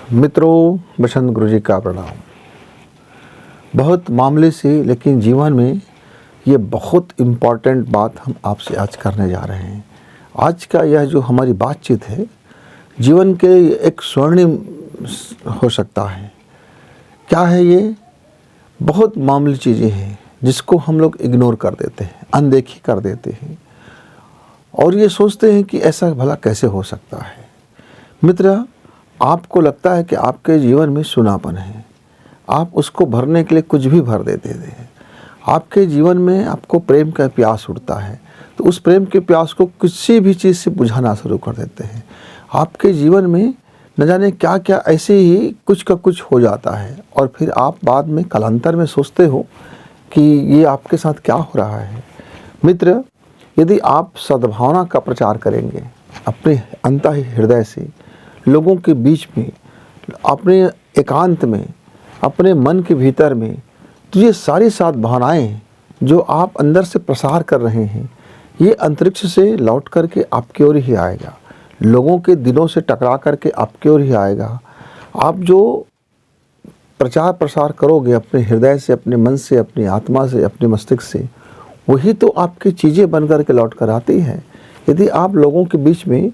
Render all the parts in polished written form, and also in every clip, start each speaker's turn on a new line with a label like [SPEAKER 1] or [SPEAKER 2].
[SPEAKER 1] मित्रों, बसंत गुरु जी का प्रणाम। बहुत मामूली सी लेकिन जीवन में ये बहुत इम्पॉर्टेंट बात हम आपसे आज करने जा रहे हैं। आज का यह जो हमारी बातचीत है जीवन के एक स्वर्णिम हो सकता है। क्या है ये? बहुत मामूली चीज़ें हैं जिसको हम लोग इग्नोर कर देते हैं, अनदेखी कर देते हैं और ये सोचते हैं कि ऐसा भला कैसे हो सकता है। मित्र, आपको लगता है कि आपके जीवन में सूनापन है, आप उसको भरने के लिए कुछ भी भर देते हैं। आपके जीवन में आपको प्रेम का प्यास उठता है तो उस प्रेम के प्यास को किसी भी चीज़ से बुझाना शुरू कर देते हैं। आपके जीवन में न जाने क्या क्या ऐसे ही कुछ का कुछ हो जाता है और फिर आप बाद में कालांतर में सोचते हो कि ये आपके साथ क्या हो रहा है। मित्र, यदि आप सद्भावना का प्रचार करेंगे अपने अंतः हृदय से, लोगों के बीच में, अपने एकांत में, अपने मन के भीतर में, तो ये सारी सद्भावनाएं जो आप अंदर से प्रसार कर रहे हैं ये अंतरिक्ष से लौट करके आपकी ओर ही आएगा, लोगों के दिलों से टकरा करके आपकी ओर ही आएगा। आप जो प्रचार प्रसार करोगे अपने हृदय से, अपने मन से, अपनी आत्मा से, अपने मस्तिष्क से, वही तो आपकी चीज़ें बन कर के लौट कर आती है। यदि आप लोगों के बीच में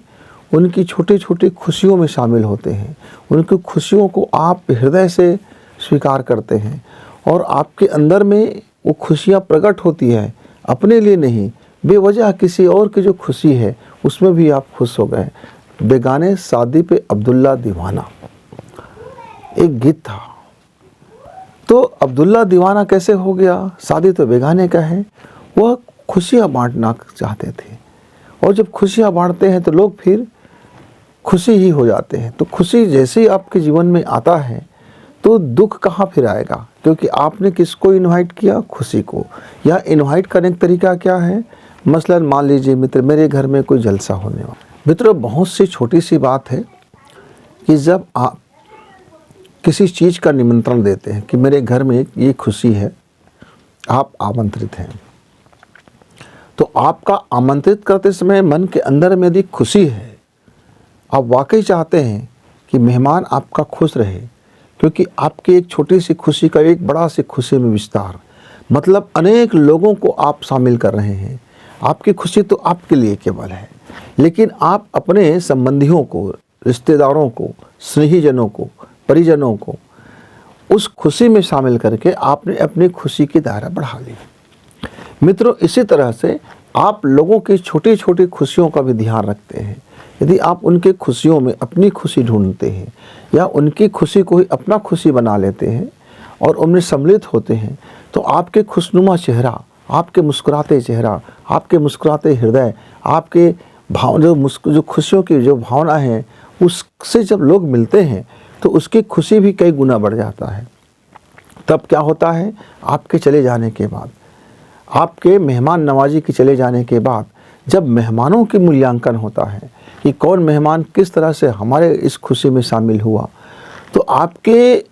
[SPEAKER 1] उनकी छोटी छोटी खुशियों में शामिल होते हैं, उनकी खुशियों को आप हृदय से स्वीकार करते हैं और आपके अंदर में वो खुशियाँ प्रकट होती हैं, अपने लिए नहीं, बेवजह किसी और की जो खुशी है उसमें भी आप खुश हो गए। बेगाने शादी पे अब्दुल्ला दीवाना, एक गीत था। तो अब्दुल्ला दीवाना कैसे हो गया? शादी तो बेगाने का है। वह खुशियाँ बांटना चाहते थे और जब खुशियाँ बांटते हैं तो लोग फिर खुशी ही हो जाते हैं। तो खुशी जैसे ही आपके जीवन में आता है तो दुख कहाँ फिर आएगा, क्योंकि आपने किसको इनवाइट किया? खुशी को। या इनवाइट करने का तरीका क्या है? मसलन मान लीजिए मित्र, मेरे घर में कोई जलसा होने वाला। मित्रों, बहुत सी छोटी सी बात है कि जब आप किसी चीज़ का निमंत्रण देते हैं कि मेरे घर में ये खुशी है, आप आमंत्रित हैं, तो आपका आमंत्रित करते समय मन के अंदर में यदि खुशी है, आप वाकई चाहते हैं कि मेहमान आपका खुश रहे, क्योंकि आपकी एक छोटी सी खुशी का एक बड़ा सी खुशी में विस्तार, मतलब अनेक लोगों को आप शामिल कर रहे हैं। आपकी खुशी तो आपके लिए केवल है, लेकिन आप अपने संबंधियों को, रिश्तेदारों को, स्नेहीजनों को, परिजनों को उस खुशी में शामिल करके आपने अपनी खुशी की दायरा बढ़ा ली। मित्रों, इसी तरह से आप लोगों की छोटी छोटी खुशियों का भी ध्यान रखते हैं। यदि आप उनके खुशियों में अपनी खुशी ढूंढते हैं या उनकी खुशी को ही अपना खुशी बना लेते हैं और उनमें सम्मिलित होते हैं, तो आपके खुशनुमा चेहरा, आपके मुस्कुराते चेहरा, आपके मुस्कुराते हृदय, आपके जो खुशियों की जो भावना है उससे जब लोग मिलते हैं तो उसकी खुशी भी कई गुना बढ़ जाता है। तब क्या होता है? आपके चले जाने के बाद, आपके मेहमान नवाजी के चले जाने के बाद, जब मेहमानों की मूल्यांकन होता है कि कौन मेहमान किस तरह से हमारे इस खुशी में शामिल हुआ, तो आपके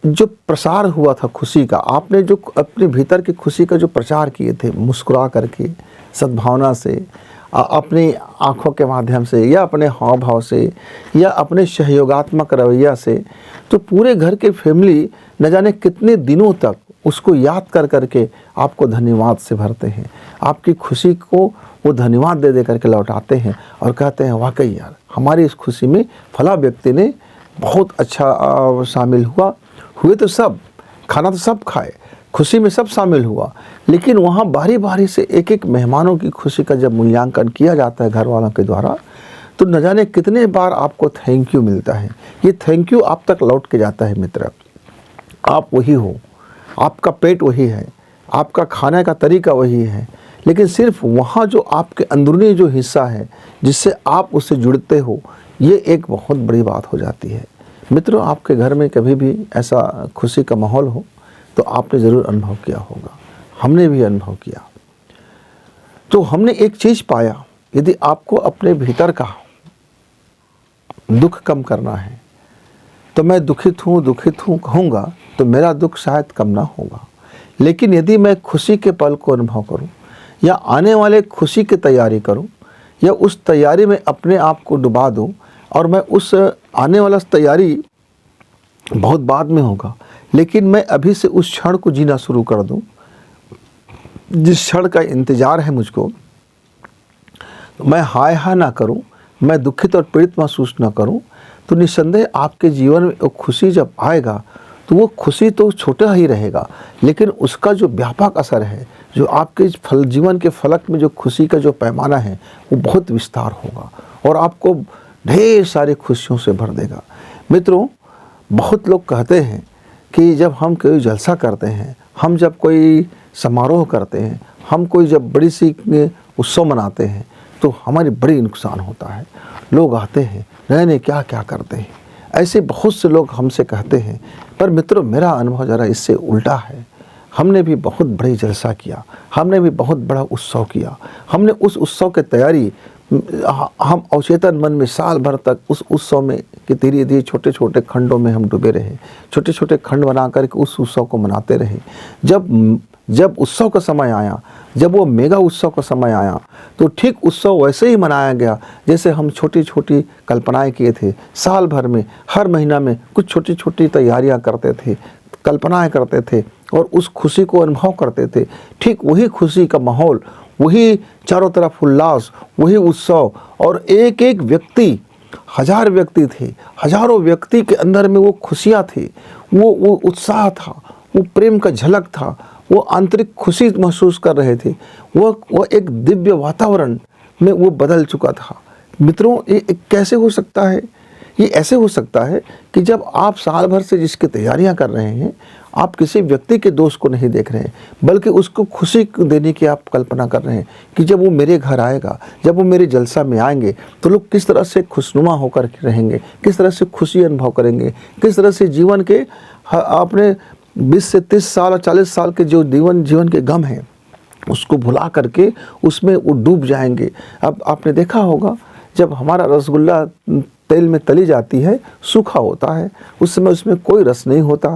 [SPEAKER 1] जो प्रसार हुआ था खुशी का, आपने जो अपने भीतर की खुशी का जो प्रचार किए थे मुस्कुरा करके, सद्भावना से, अपनी आँखों के माध्यम से या अपने हाव भाव से या अपने सहयोगात्मक रवैया से, तो पूरे घर के फैमिली न जाने कितने दिनों तक उसको याद कर करके आपको धन्यवाद से भरते हैं। आपकी खुशी को वो धन्यवाद दे दे करके लौटाते हैं और कहते हैं वाकई यार, हमारी इस खुशी में फला व्यक्ति ने बहुत अच्छा शामिल हुआ। हुए तो सब, खाना तो सब खाए, खुशी में सब शामिल हुआ, लेकिन वहाँ बारी बारी से एक एक मेहमानों की खुशी का जब मूल्यांकन किया जाता है घर वालों के द्वारा, तो न जाने कितने बार आपको थैंक यू मिलता है। ये थैंक यू आप तक लौट के जाता है। मित्र, आप वही हो, आपका पेट वही है, आपका खाने का तरीका वही है, लेकिन सिर्फ वहाँ जो आपके अंदरूनी जो हिस्सा है जिससे आप उससे जुड़ते हो, ये एक बहुत बड़ी बात हो जाती है। मित्रों, आपके घर में कभी भी ऐसा खुशी का माहौल हो तो आपने ज़रूर अनुभव किया होगा, हमने भी अनुभव किया। तो हमने एक चीज़ पाया, यदि आपको अपने भीतर का दुख कम करना है तो मैं दुखित हूँ कहूँगा तो मेरा दुख शायद कम ना होगा, लेकिन यदि मैं खुशी के पल को अनुभव करूँ या आने वाले खुशी की तैयारी करूँ या उस तैयारी में अपने आप को डुबा दूँ, और मैं उस आने वाला तैयारी बहुत बाद में होगा, लेकिन मैं अभी से उस क्षण को जीना शुरू कर दूं, जिस क्षण का इंतज़ार है मुझको। मैं हाय हाय ना करूं, मैं दुखित और पीड़ित महसूस ना करूं, तो निस्संदेह आपके जीवन में वो खुशी जब आएगा तो वो खुशी तो छोटा ही रहेगा, लेकिन उसका जो व्यापक असर है, जो आपके जीवन के फलक में जो खुशी का जो पैमाना है, वो बहुत विस्तार होगा और आपको ढेर सारी खुशियों से भर देगा। मित्रों, बहुत लोग कहते हैं कि जब हम कोई जलसा करते हैं, हम जब कोई समारोह करते हैं, हम कोई जब बड़ी सी उत्सव मनाते हैं, तो हमारी बड़ी नुकसान होता है। लोग आते हैं, नए क्या क्या करते हैं, ऐसे बहुत से लोग हमसे कहते हैं। पर मित्रों, मेरा अनुभव ज़रा इससे उल्टा है। हमने भी बहुत बड़ी जलसा किया, हमने भी बहुत बड़ा उत्सव किया, हमने उस उत्सव की तैयारी, हम अवचेतन मन में साल भर तक उस उत्सव में कि धीरे धीरे छोटे छोटे खंडों में हम डूबे रहे, छोटे छोटे खंड बना करके उस उत्सव को मनाते रहे। जब उत्सव का समय आया, जब वो मेगा उत्सव का समय आया, तो ठीक उत्सव वैसे ही मनाया गया जैसे हम छोटी छोटी कल्पनाएं किए थे। साल भर में हर महीना में कुछ छोटी छोटी तैयारियां करते थे, कल्पनाएं करते थे और उस खुशी को अनुभव करते थे। ठीक वही खुशी का माहौल, वही चारों तरफ उल्लास, वही उत्सव, और एक एक व्यक्ति, हजार व्यक्ति थे, हजारों व्यक्ति के अंदर में वो खुशियाँ थी, वो उत्साह था, वो प्रेम का झलक था, वो आंतरिक खुशी महसूस कर रहे थे। वो एक दिव्य वातावरण में वो बदल चुका था। मित्रों, ये कैसे हो सकता है? ये ऐसे हो सकता है कि जब आप साल भर से जिसकी तैयारियां कर रहे हैं, आप किसी व्यक्ति के दोष को नहीं देख रहे हैं, बल्कि उसको खुशी देने की आप कल्पना कर रहे हैं कि जब वो मेरे घर आएगा, जब वो मेरे जलसा में आएंगे, तो लोग किस तरह से खुशनुमा होकर रहेंगे, किस तरह से खुशी अनुभव करेंगे, किस तरह से जीवन के अपने 20 से 30 साल और 40 साल के जो जीवन के गम हैं उसको भुला करके उसमें वो डूब जाएंगे। अब आपने देखा होगा, जब हमारा रसगुल्ला तेल में तली जाती है, सूखा होता है, उस समय उसमें कोई रस नहीं होता।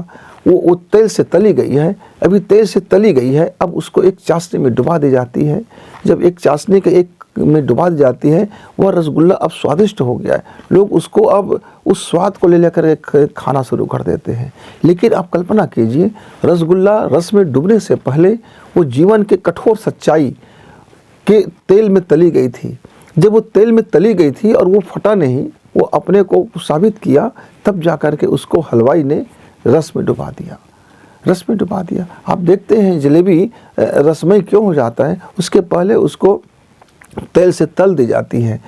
[SPEAKER 1] वो तेल से तली गई है, अभी तेल से तली गई है, अब उसको एक चाशनी में डुबा दी जाती है। जब एक चाशनी के एक में डुबा दी जाती है, वह रसगुल्ला अब स्वादिष्ट हो गया है। लोग उसको अब उस स्वाद को ले लेकर खाना शुरू कर देते हैं। लेकिन आप कल्पना कीजिए, रसगुल्ला रस में डूबने से पहले वो जीवन के कठोर सच्चाई के तेल में तली गई थी। जब वो तेल में तली गई थी और वो फटा नहीं, वो अपने को साबित किया, तब जा कर के उसको हलवाई ने रस में डुबा दिया, रस में डुबा दिया। आप देखते हैं जलेबी रसमय क्यों हो जाता है, उसके पहले उसको तेल से तल दी जाती है।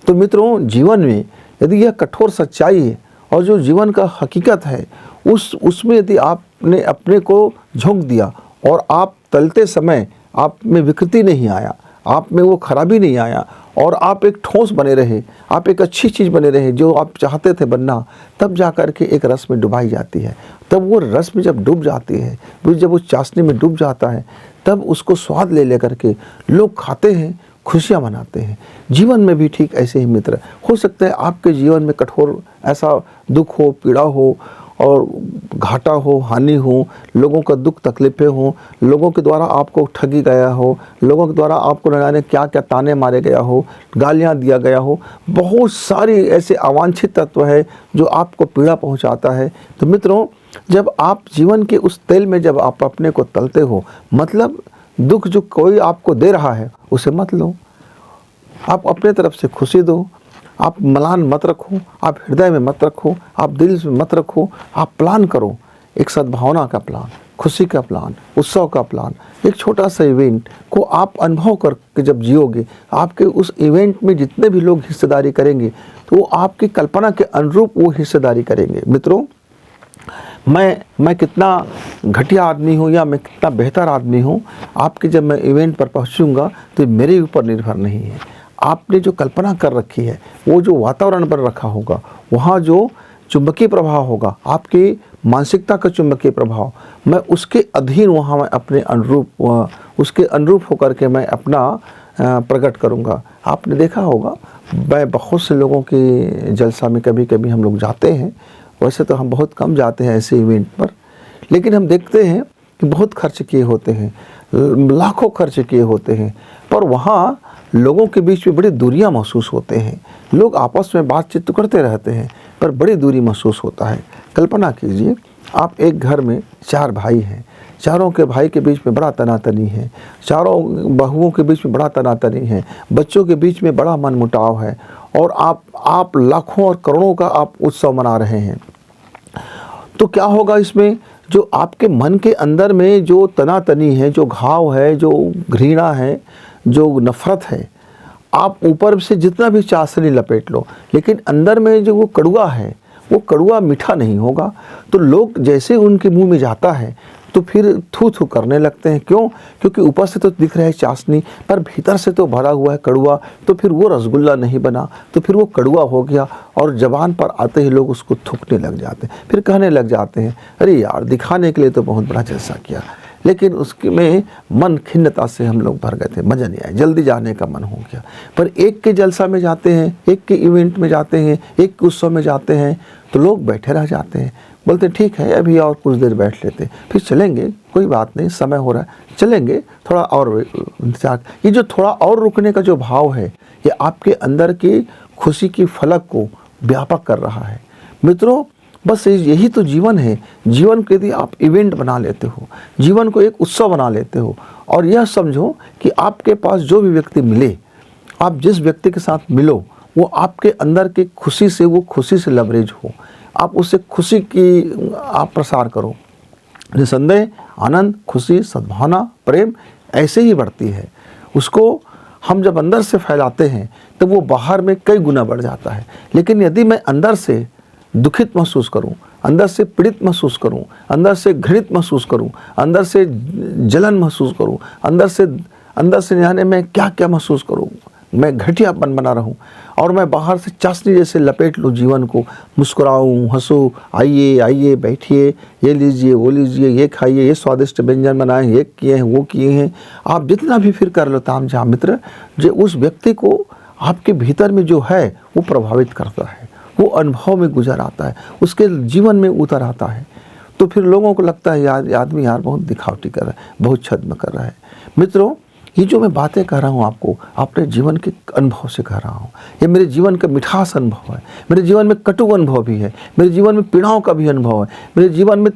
[SPEAKER 1] तो मित्रों, जीवन में यदि यह कठोर सच्चाई है और जो जीवन का हकीकत है, उसमें यदि आपने अपने को झोंक दिया और आप तलते समय आप में विकृति नहीं आया, आप में वो खराबी नहीं आया और आप एक ठोस बने रहे, आप एक अच्छी चीज़ बने रहे जो आप चाहते थे बनना, तब जा कर के एक रस में डुबाई जाती है। तब वो रस में जब डूब जाती है, जब वो चाशनी में डूब जाता है, तब उसको स्वाद ले लेकर के लोग खाते हैं, खुशियाँ मनाते हैं। जीवन में भी ठीक ऐसे ही मित्र, हो सकता है आपके जीवन में कठोर ऐसा दुख हो, पीड़ा हो और घाटा हो, हानि हो, लोगों का दुख तकलीफ़ें हो, लोगों के द्वारा आपको ठगी गया हो, लोगों के द्वारा आपको न जाने क्या क्या ताने मारे गया हो, गालियाँ दिया गया हो, बहुत सारी ऐसे अवांछित तत्व है जो आपको पीड़ा पहुंचाता है। तो मित्रों, जब आप जीवन के उस तेल में जब आप अपने को तलते हो, मतलब दुख जो कोई आपको दे रहा है उसे मत लो, आप अपने तरफ से खुशी दो, आप मलान मत रखो, आप हृदय में मत रखो, आप दिल में मत रखो, आप प्लान करो, एक सद्भावना का प्लान, खुशी का प्लान, उत्सव का प्लान, एक छोटा सा इवेंट को आप अनुभव करके जब जियोगे, आपके उस इवेंट में जितने भी लोग हिस्सेदारी करेंगे तो वो आपकी कल्पना के अनुरूप वो हिस्सेदारी करेंगे। मित्रों, मैं कितना घटिया आदमी हूँ या मैं कितना बेहतर आदमी हूँ, आपके जब मैं इवेंट पर पहुँचूँगा तो मेरे ऊपर निर्भर नहीं है। आपने जो कल्पना कर रखी है, वो जो वातावरण पर रखा होगा, वहाँ जो चुंबकीय प्रभाव होगा, आपकी मानसिकता का चुंबकीय प्रभाव, मैं उसके अधीन वहाँ मैं अपने अनुरूप, उसके अनुरूप होकर के मैं अपना प्रकट करूँगा। आपने देखा होगा, मैं बहुत से लोगों के जलसा में कभी कभी हम लोग जाते हैं, वैसे तो हम बहुत कम जाते हैं ऐसे इवेंट पर, लेकिन हम देखते हैं कि बहुत खर्च किए होते हैं, लाखों खर्च किए होते हैं, पर वहाँ लोगों के बीच में बड़ी दूरियां महसूस होते हैं। लोग आपस में बातचीत तो करते रहते हैं पर बड़ी दूरी महसूस होता है। कल्पना कीजिए, आप एक घर में 4 भाई हैं, चारों के भाई के बीच में बड़ा तनातनी है, चारों बहुओं के बीच में बड़ा तनातनी है, बच्चों के बीच में बड़ा मनमुटाव है और आप लाखों और करोड़ों का आप उत्सव मना रहे हैं। तो क्या होगा इसमें? जो आपके मन के अंदर में जो तनातनी है, जो घाव है, जो घृणा है, जो नफ़रत है, आप ऊपर से जितना भी चाशनी लपेट लो, लेकिन अंदर में जो वो कड़वा है, वो कड़वा मीठा नहीं होगा। तो लोग जैसे उनके मुंह में जाता है तो फिर थू थू करने लगते हैं। क्यों? क्योंकि ऊपर से तो दिख रहा है चाशनी, पर भीतर से तो भरा हुआ है कड़वा। तो फिर वो रसगुल्ला नहीं बना, तो फिर वो कड़वा हो गया और ज़बान पर आते ही लोग उसको थूकने लग जाते हैं। फिर कहने लग जाते हैं, अरे यार, दिखाने के लिए तो बहुत बड़ा जलसा किया, लेकिन उसके में मन खिन्नता से हम लोग भर गए थे, मज़ा नहीं आया, जल्दी जाने का मन हो गया। पर एक के जलसा में जाते हैं, एक के इवेंट में जाते हैं, एक के उत्सव में जाते हैं, तो लोग बैठे रह जाते हैं, बोलते ठीक है अभी और कुछ देर बैठ लेते, फिर चलेंगे, कोई बात नहीं, समय हो रहा है, चलेंगे, थोड़ा और इंतजार। ये जो थोड़ा और रुकने का जो भाव है, ये आपके अंदर की खुशी की फलक को व्यापक कर रहा है। मित्रों, बस यही तो जीवन है। जीवन को यदि आप इवेंट बना लेते हो, जीवन को एक उत्सव बना लेते हो, और यह समझो कि आपके पास जो भी व्यक्ति मिले, आप जिस व्यक्ति के साथ मिलो, वो आपके अंदर की खुशी से, वो खुशी से लवरेज हो, आप उससे खुशी की आप प्रसार करो। निसंदेह आनंद, खुशी, सद्भावना, प्रेम ऐसे ही बढ़ती है। उसको हम जब अंदर से फैलाते हैं तो वो बाहर में कई गुना बढ़ जाता है। लेकिन यदि मैं अंदर से दुखित महसूस करूं, अंदर से पीड़ित महसूस करूं, अंदर से घृणित महसूस करूं, अंदर से जलन महसूस करूं, अंदर से जाने में क्या क्या महसूस करूं, मैं घटियापन बना रहूं और मैं बाहर से चाशनी जैसे लपेट लूँ जीवन को, मुस्कुराऊँ, हंसूँ, आइए आइए बैठिए, ये लीजिए, वो लीजिए, ये खाइए, ये स्वादिष्ट व्यंजन बनाए, ये किए हैं, वो किए हैं, आप जितना भी फिर कर लो ताम झाम मित्र, जो उस व्यक्ति को आपके भीतर में जो है वो प्रभावित करता है, वो अनुभव में गुजर आता है, उसके जीवन में उतर आता है। तो फिर लोगों को लगता है यार आदमी यार बहुत दिखावटी कर रहा है, बहुत छद्म कर रहा है। मित्रों, ये जो मैं बातें कह रहा हूँ आपको अपने जीवन के अनुभव से कह रहा हूँ। ये मेरे जीवन का मिठास अनुभव है, मेरे जीवन में कटु अनुभव भी है, मेरे जीवन में पीड़ाओं का भी अनुभव है, मेरे जीवन में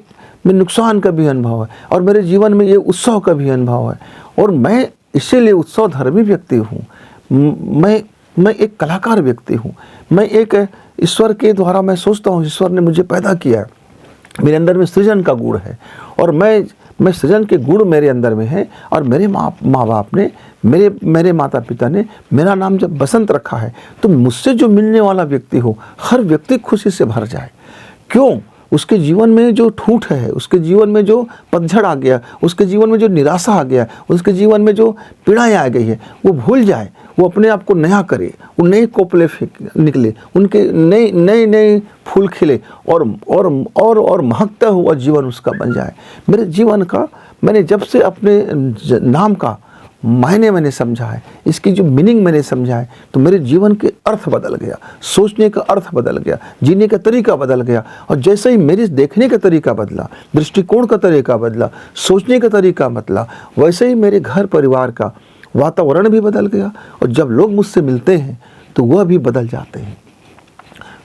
[SPEAKER 1] नुकसान का भी अनुभव है, और मेरे जीवन में ये उत्सव का भी अनुभव है। और मैं इसीलिए उत्सव धर्मी व्यक्ति हूँ, मैं एक कलाकार व्यक्ति हूँ, मैं एक ईश्वर के द्वारा मैं सोचता हूँ, ईश्वर ने मुझे पैदा किया है, मेरे अंदर में सृजन का गुण है, और मैं सृजन के गुण मेरे अंदर में है। और मेरे माँ बाप ने, मेरे माता पिता ने मेरा नाम जब बसंत रखा है, तो मुझसे जो मिलने वाला व्यक्ति हो, हर व्यक्ति खुशी से भर जाए। क्यों? उसके जीवन में जो ठूठ है, उसके जीवन में जो पतझड़ आ गया, उसके जीवन में जो निराशा आ गया, उसके जीवन में जो पीड़ाएँ आ गई है, वो भूल जाए, वो अपने आप को नया करे, वो नए कोपले निकले, उनके नए फूल खिले, और महकता हुआ जीवन उसका बन जाए। मेरे जीवन का मैंने जब से अपने नाम का मायने मैंने समझा है, इसकी जो मीनिंग मैंने समझा है, तो मेरे जीवन के अर्थ बदल गया, सोचने का अर्थ बदल गया, जीने का तरीका बदल गया। और जैसे ही मेरे देखने का तरीका बदला, दृष्टिकोण का तरीका बदला, सोचने का तरीका बदला, वैसे ही मेरे घर परिवार का वातावरण भी बदल गया। और जब लोग मुझसे मिलते हैं तो वह भी बदल जाते हैं।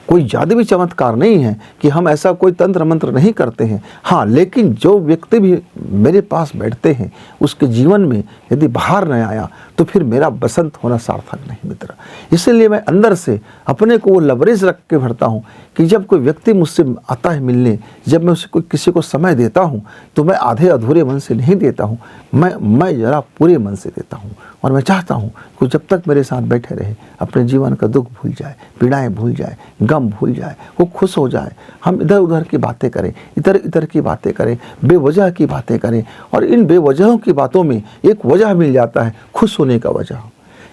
[SPEAKER 1] कोई जादुई चमत्कार नहीं है कि हम ऐसा कोई तंत्र मंत्र नहीं करते हैं। हाँ, लेकिन जो व्यक्ति भी मेरे पास बैठते हैं, उसके जीवन में यदि बाहर न आया तो फिर मेरा बसंत होना सार्थक नहीं मित्र। इसलिए मैं अंदर से अपने को वो लवरेज रख के भरता हूँ कि जब कोई व्यक्ति मुझसे आता है मिलने, जब मैं उसे किसी को समय देता हूँ, तो मैं आधे अधूरे मन से नहीं देता हूँ, मैं ज़रा पूरे मन से देता हूँ। और मैं चाहता हूँ कि जब तक मेरे साथ बैठे रहे, अपने जीवन का दुख भूल जाए, पीड़ाएं भूल जाए, गम भूल जाए, वो खुश हो जाए। हम इधर उधर की बातें करें, इधर की बातें करें, बेवजह की बातें करें, और इन बेवजहों की बातों में एक वजह मिल जाता है, खुश होने का वजह।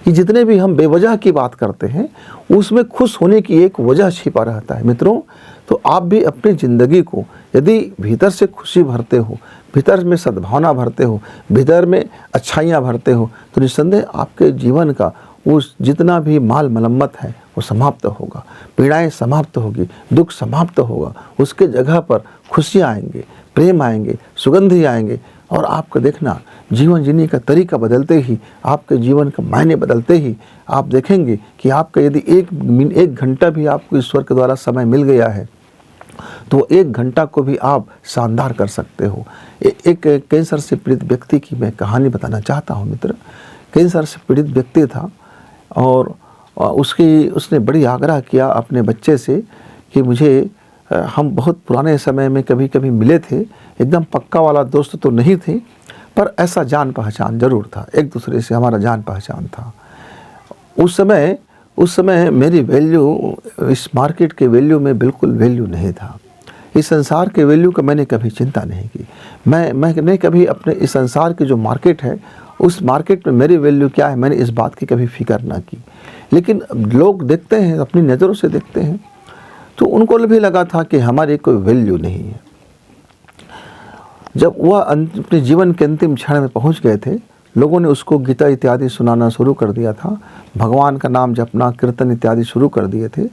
[SPEAKER 1] कि जितने भी हम बेवजह की बात करते हैं, उसमें खुश होने की एक वजह छिपा रहता है। मित्रों, तो आप भी अपनी ज़िंदगी को यदि भीतर से खुशी भरते हो, भीतर में सद्भावना भरते हो, भीतर में अच्छाइयाँ भरते हो, तो निस्संदेह आपके जीवन का वो जितना भी माल मलम्मत है वो समाप्त होगा, पीड़ाएं समाप्त होगी, दुख समाप्त होगा। उसके जगह पर खुशियाँ आएंगे, प्रेम आएंगे, सुगंधी आएंगे, और आपको देखना जीवन जीने का तरीका बदलते ही, आपके जीवन का मायने बदलते ही आप देखेंगे कि आपका यदि एक घंटा भी आपको ईश्वर के द्वारा समय मिल गया है तो 1 घंटा को भी आप शानदार कर सकते हो। एक कैंसर से पीड़ित व्यक्ति की मैं कहानी बताना चाहता हूँ मित्र। कैंसर से पीड़ित व्यक्ति था और उसने बड़ी आग्रह किया अपने बच्चे से कि मुझे, हम बहुत पुराने समय में कभी कभी मिले थे, एकदम पक्का वाला दोस्त तो नहीं थे पर ऐसा जान पहचान ज़रूर था, एक दूसरे से हमारा जान पहचान था। उस समय मेरी वैल्यू इस मार्केट के वैल्यू में बिल्कुल वैल्यू नहीं था। इस संसार के वैल्यू का मैंने कभी चिंता नहीं की। मैंने कभी अपने इस संसार की जो मार्केट है उस मार्केट में मेरी वैल्यू क्या है, मैंने इस बात की कभी फिक्र ना की। लेकिन लोग देखते हैं, अपनी नज़रों से देखते हैं, तो उनको भी लगा था कि हमारी कोई वैल्यू नहीं है। जब वह अपने जीवन के अंतिम क्षण में पहुंच गए थे, लोगों ने उसको गीता इत्यादि सुनाना शुरू कर दिया था, भगवान का नाम जपना, कीर्तन इत्यादि शुरू कर दिए थे।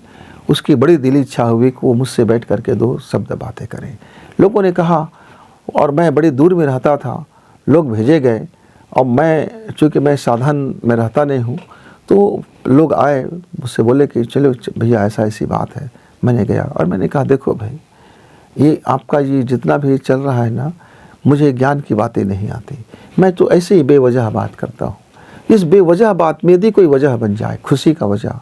[SPEAKER 1] उसकी बड़ी दिली इच्छा हुई कि वो मुझसे बैठ करके 2 शब्द बातें करें। लोगों ने कहा, और मैं बड़ी दूर में रहता था, लोग भेजे गए और मैं, चूँकि मैं साधन में रहता नहीं हूँ, तो लोग आए मुझसे बोले कि चलो भैया ऐसा ऐसी बात है। मैंने गया और मैंने कहा देखो भाई, ये आपका ये जितना भी चल रहा है ना, मुझे ज्ञान की बातें नहीं आती, मैं तो ऐसे ही बेवजह बात करता हूँ। इस बेवजह बात में यदि कोई वजह बन जाए, खुशी का वजह,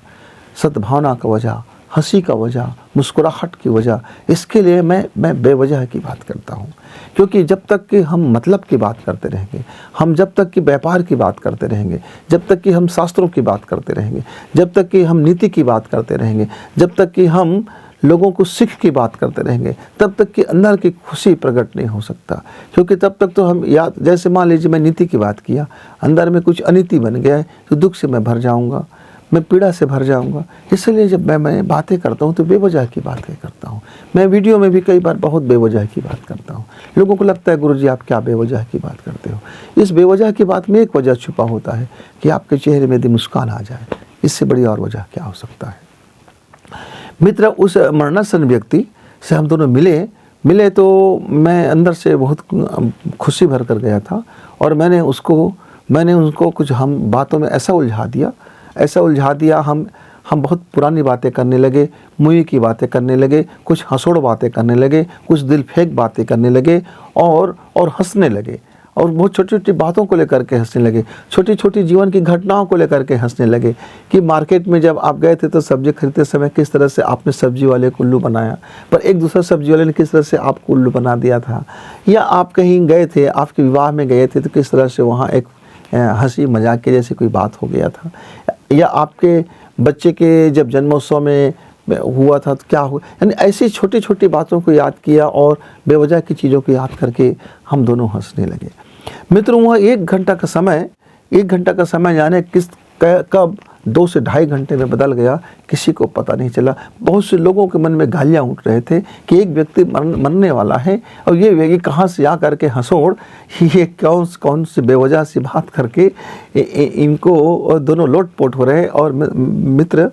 [SPEAKER 1] सद्भावना का वजह, हंसी का वजह, मुस्कुराहट की वजह, इसके लिए मैं बेवजह की बात करता हूँ। क्योंकि जब तक कि हम मतलब की बात करते रहेंगे, हम जब तक कि व्यापार की बात करते रहेंगे, जब तक कि हम शास्त्रों की बात करते रहेंगे, जब तक कि हम नीति की बात करते रहेंगे, जब तक कि हम लोगों को सीख की बात करते रहेंगे, तब तक कि अंदर की खुशी प्रकट नहीं हो सकता। क्योंकि तब तक तो हम याद, जैसे मान लीजिए मैं नीति की बात किया, अंदर में कुछ अनीति बन गया है तो दुख से मैं भर जाऊंगा, मैं पीड़ा से भर जाऊंगा। इसलिए जब मैं बातें करता हूं तो बेवजह की बातें करता हूं। मैं वीडियो में भी कई बार बहुत बेवजह की बात करता हूं। लोगों को लगता है गुरुजी आप क्या बेवजह की बात करते हो। इस बेवजह की बात में एक वजह छुपा होता है कि आपके चेहरे में यदि मुस्कान आ जाए, इससे बड़ी और वजह क्या हो सकता है। मित्र, उस मरणासन व्यक्ति से हम दोनों मिले तो मैं अंदर से बहुत खुशी भर कर गया था और मैंने उनको कुछ हम बातों में ऐसा उलझा दिया, हम बहुत पुरानी बातें करने लगे, मुई की बातें करने लगे, कुछ हंसोड़ बातें करने लगे, कुछ दिल फेंक बातें करने लगे और हंसने लगे और बहुत छोटी छोटी बातों को लेकर के हंसने लगे, छोटी छोटी जीवन की घटनाओं को लेकर के हंसने लगे कि मार्केट में जब आप गए थे तो सब्जी खरीदते समय किस तरह से आपने सब्जी वाले को उल्लू बनाया, पर एक दूसरा सब्जी वाले ने किस तरह से आपको उल्लू बना दिया था। या आप कहीं गए थे, आपके विवाह में गए थे तो किस तरह से वहाँ एक हंसी मजाक के जैसी कोई बात हो गया था। या आपके बच्चे के जब जन्मोत्सव में हुआ था तो क्या हुआ। यानी ऐसी छोटी छोटी बातों को याद किया और बेवजह की चीज़ों को याद करके हम दोनों हंसने लगे। मित्रों, वह 1 घंटा का समय जाने कब 2 से ढाई घंटे में बदल गया, किसी को पता नहीं चला। बहुत से लोगों के मन में गालियाँ उठ रहे थे कि एक व्यक्ति मरने वाला है और ये व्यक्ति कहाँ से आ करके हंसोड़, ये कौन सी बेवजह सी बात करके इनको दोनों लोटपोट हो रहे। और मित्र,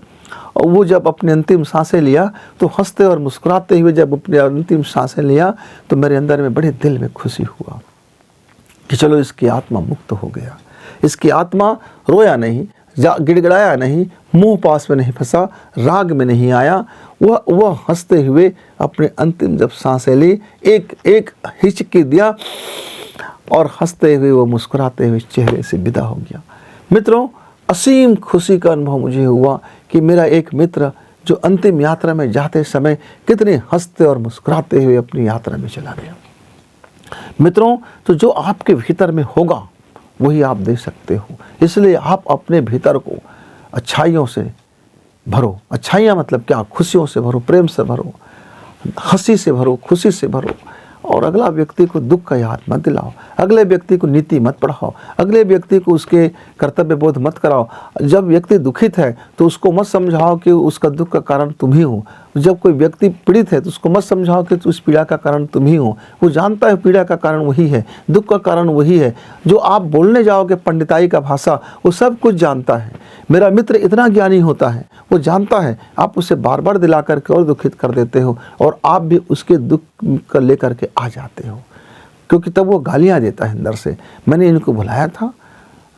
[SPEAKER 1] वो जब अपनी अंतिम सांसें लिया तो हंसते और मुस्कुराते हुए जब अपनी अंतिम सांसें लिया तो मेरे अंदर में बड़े दिल में खुशी हुआ कि चलो इसकी आत्मा मुक्त हो गया। इसकी आत्मा रोया नहीं, गिड़गिड़ाया नहीं, मुंह पास में नहीं फंसा, राग में नहीं आया। वह हंसते हुए अपने अंतिम जब सांसें ली, एक हिचकी दिया और हंसते हुए वो मुस्कुराते हुए चेहरे से विदा हो गया। मित्रों, असीम खुशी का अनुभव मुझे हुआ कि मेरा एक मित्र जो अंतिम यात्रा में जाते समय कितने हंसते और मुस्कुराते हुए अपनी यात्रा में चला गया। मित्रों, तो जो आपके भीतर में होगा वही आप दे सकते हो। इसलिए आप अपने भीतर को अच्छाइयों से भरो। अच्छाइयाँ मतलब क्या? खुशियों से भरो, प्रेम से भरो, हंसी से भरो, खुशी से भरो। और अगला व्यक्ति को दुख का याद मत दिलाओ, अगले व्यक्ति को नीति मत पढ़ाओ, अगले व्यक्ति को उसके कर्तव्य बोध मत कराओ। जब व्यक्ति दुखित है तो उसको मत समझाओ कि उसका दुख का कारण तुम ही हो। जब कोई व्यक्ति पीड़ित है तो उसको मत समझाओ कि उस पीड़ा का कारण तुम ही हो। वो जानता है पीड़ा का कारण वही है, दुख का कारण वही है। जो आप बोलने जाओगे पंडिताई का भाषा, वो सब कुछ जानता है। मेरा मित्र इतना ज्ञानी होता है, वो जानता है, आप उसे बार बार दिला करके और दुखित कर देते हो और आप भी उसके दुख को लेकर के आ जाते हो। क्योंकि तब वो गालियाँ देता है अंदर से। मैंने इनको बुलाया था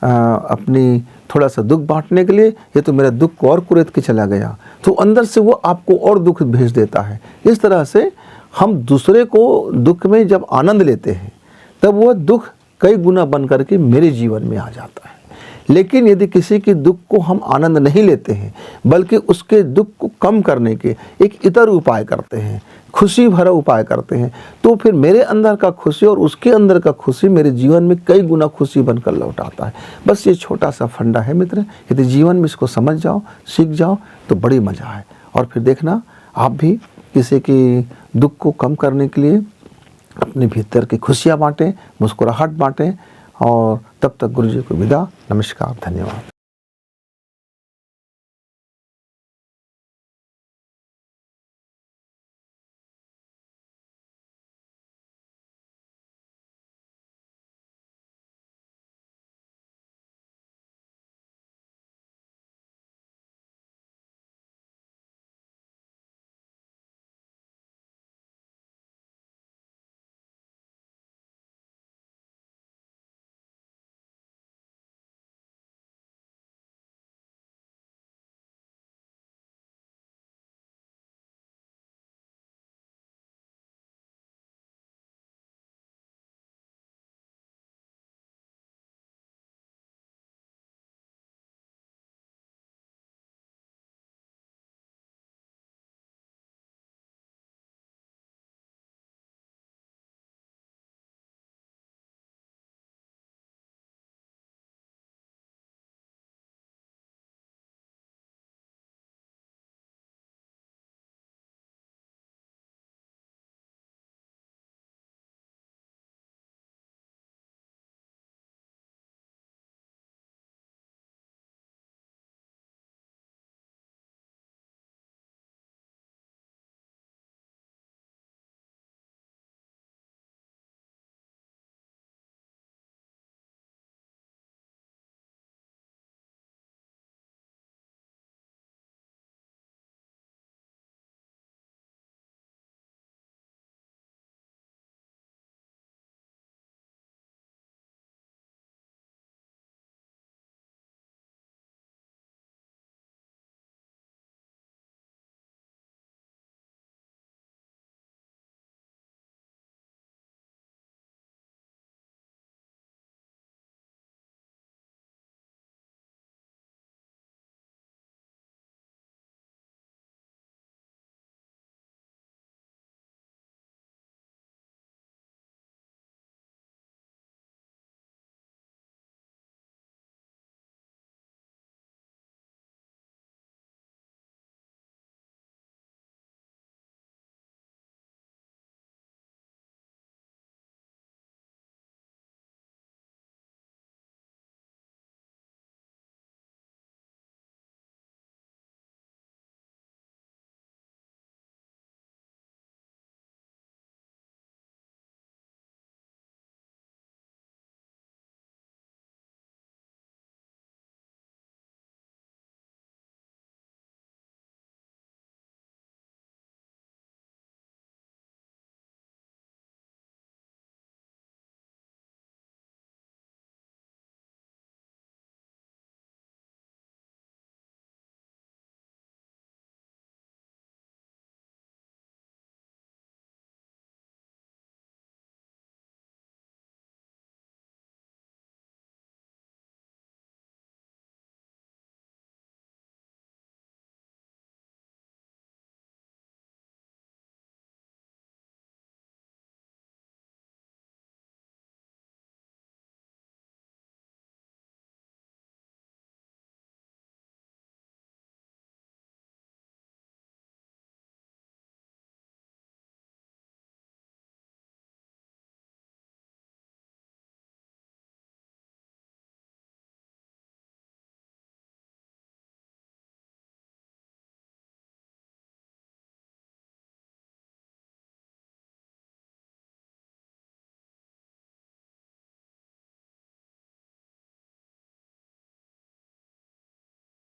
[SPEAKER 1] अपनी थोड़ा सा दुख बांटने के लिए, ये तो मेरा दुख को और कुरेद के चला गया। तो अंदर से वो आपको और दुख भेज देता है। इस तरह से हम दूसरे को दुख में जब आनंद लेते हैं तब वह दुख कई गुना बन करके मेरे जीवन में आ जाता है। लेकिन यदि किसी के दुख को हम आनंद नहीं लेते हैं बल्कि उसके दुख को कम करने के एक इतर उपाय करते हैं, खुशी भरा उपाय करते हैं, तो फिर मेरे अंदर का खुशी और उसके अंदर का खुशी मेरे जीवन में कई गुना खुशी बनकर लौट आता है। बस ये छोटा सा फंडा है मित्र, यदि जीवन में इसको समझ जाओ, सीख जाओ तो बड़ी मज़ा है। और फिर देखना आप भी किसी के दुख को कम करने के लिए अपने भीतर की खुशियाँ बांटें, मुस्कुराहट बांटें। और तब तक गुरु जी को विदा, नमस्कार, धन्यवाद।